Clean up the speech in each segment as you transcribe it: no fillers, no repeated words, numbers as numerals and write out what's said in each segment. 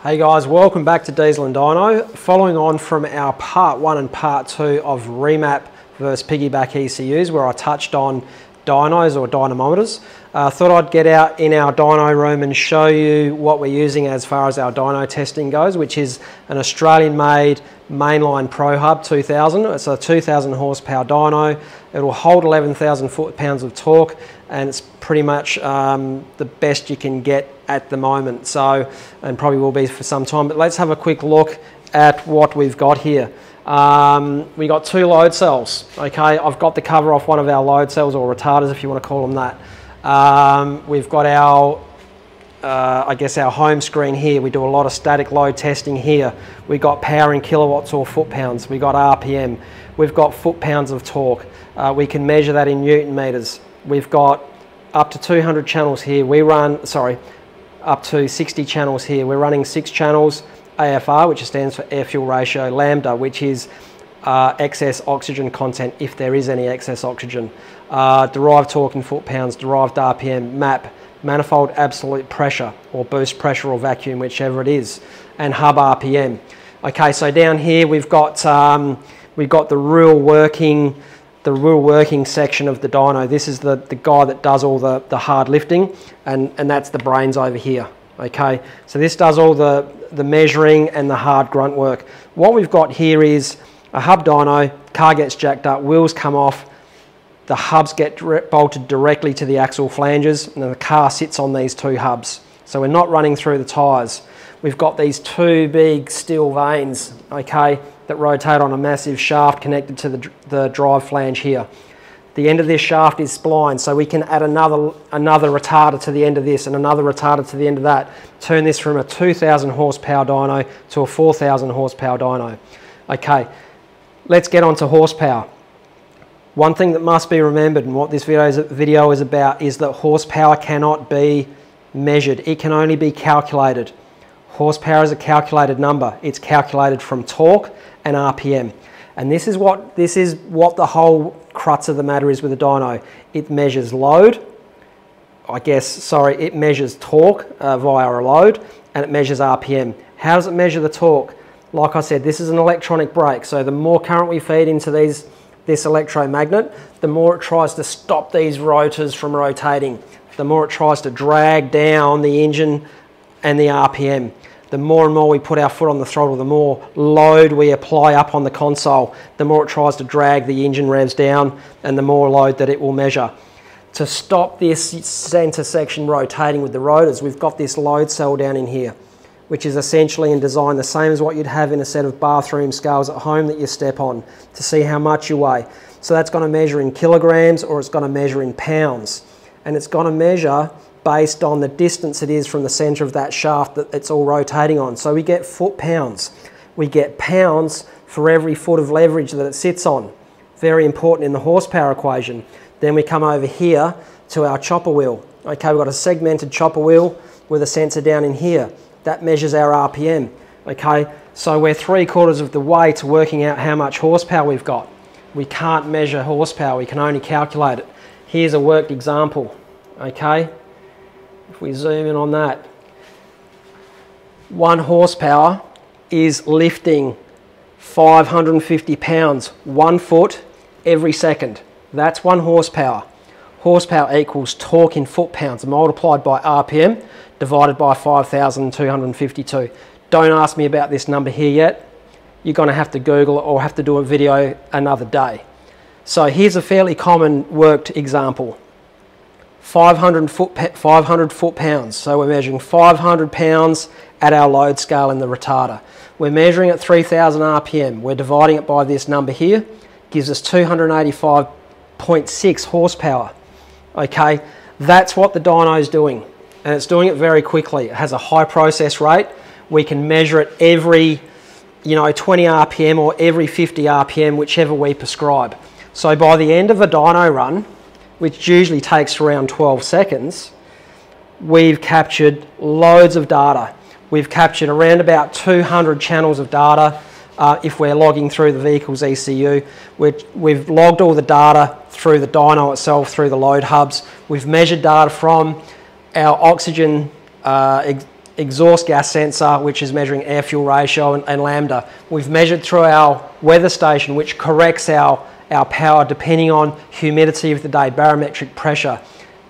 Hey guys, welcome back to Diesel and Dyno. Following on from our part 1 and part 2 of remap versus piggyback ECUs, where I touched on dynos or dynamometers. Thought I'd get out in our dyno room and show you what we're using as far as our dyno testing goes, which is an Australian made Mainline Pro Hub 2000. It's a 2000 horsepower dyno. It'll hold 11,000 foot-pounds of torque, and it's pretty much the best you can get at the moment, so, and probably will be for some time. But let's have a quick look at what we've got here. We got 2 load cells. Okay, I've got the cover off one of our load cells, or retarders if you want to call them that. We've got our I guess our home screen here. We do a lot of static load testing here. We got power in kilowatts or foot-pounds. We got RPM. We've got foot-pounds of torque. We can measure that in Newton meters. We've got up to 200 channels here. We run, sorry, up to 60 channels here. We're running 6 channels, AFR, which stands for air fuel ratio, lambda, which is excess oxygen content, if there is any excess oxygen, derived torque in foot-pounds, derived RPM, MAP, manifold absolute pressure, or boost pressure or vacuum, whichever it is, and hub RPM. Okay, so down here we've got the real working section of the dyno. This is the guy that does all the hard lifting, and that's the brains over here. Okay, so this does all the measuring and the hard grunt work. What we've got here is a hub dyno. Car gets jacked up, wheels come off, the hubs get bolted directly to the axle flanges, and then the car sits on these 2 hubs. So we're not running through the tyres. We've got these 2 big steel vanes, okay, that rotate on a massive shaft connected to the drive flange here. The end of this shaft is splined, so we can add another retarder to the end of this and another retarder to the end of that. Turn this from a 2,000 horsepower dyno to a 4,000 horsepower dyno. Okay, let's get on to horsepower. One thing that must be remembered, and what this video is about, is that horsepower cannot be measured. It can only be calculated. Horsepower is a calculated number. It's calculated from torque and RPM. And this is what the whole crux of the matter is with a dyno. It measures load, it measures torque via a load, and it measures RPM. How does it measure the torque? Like I said, this is an electronic brake, so the more current we feed into this electromagnet, the more it tries to stop these rotors from rotating, the more it tries to drag down the engine and the RPM. The more and more we put our foot on the throttle, the more load we apply up on the console, the more it tries to drag the engine revs down, and the more load that it will measure. To stop this center section rotating with the rotors, we've got this load cell down in here, which is essentially in design the same as what you'd have in a set of bathroom scales at home that you step on to see how much you weigh. So that's going to measure in kilograms, or it's going to measure in pounds. And it's going to measure based on the distance it is from the center of that shaft that it's all rotating on. So we get foot-pounds. We get pounds for every foot of leverage that it sits on. Very important in the horsepower equation. Then we come over here to our chopper wheel. Okay, we've got a segmented chopper wheel with a sensor down in here. That measures our RPM. Okay, so we're 3/4 of the way to working out how much horsepower we've got. We can't measure horsepower, we can only calculate it. Here's a worked example. Okay, if we zoom in on that, 1 horsepower is lifting 550 pounds, 1 foot every second. That's 1 horsepower. Horsepower equals torque in foot-pounds multiplied by RPM divided by 5,252. Don't ask me about this number here yet. You're going to have to Google it or have to do a video another day. So here's a fairly common worked example. 500 foot-pounds. So we're measuring 500 pounds at our load scale in the retarder. We're measuring at 3,000 RPM. We're dividing it by this number here. Gives us 285.6 horsepower. Okay, that's what the dyno is doing, and it's doing it very quickly. It has a high process rate. We can measure it every 20 RPM or every 50 RPM, whichever we prescribe. So by the end of a dyno run, which usually takes around 12 seconds, we've captured loads of data. We've captured around about 200 channels of data. If we're logging through the vehicle's ECU, we've logged all the data through the dyno itself, through the load hubs. We've measured data from our oxygen exhaust gas sensor, which is measuring air fuel ratio, and lambda. We've measured through our weather station, which corrects our power depending on humidity of the day, barometric pressure,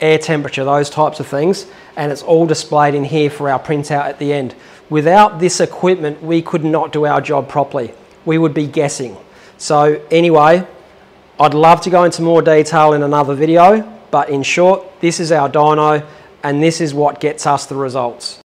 air temperature, those types of things, and it's all displayed in here for our printout at the end. Without this equipment, we could not do our job properly. We would be guessing. So anyway, I'd love to go into more detail in another video, but in short, this is our dyno, and this is what gets us the results.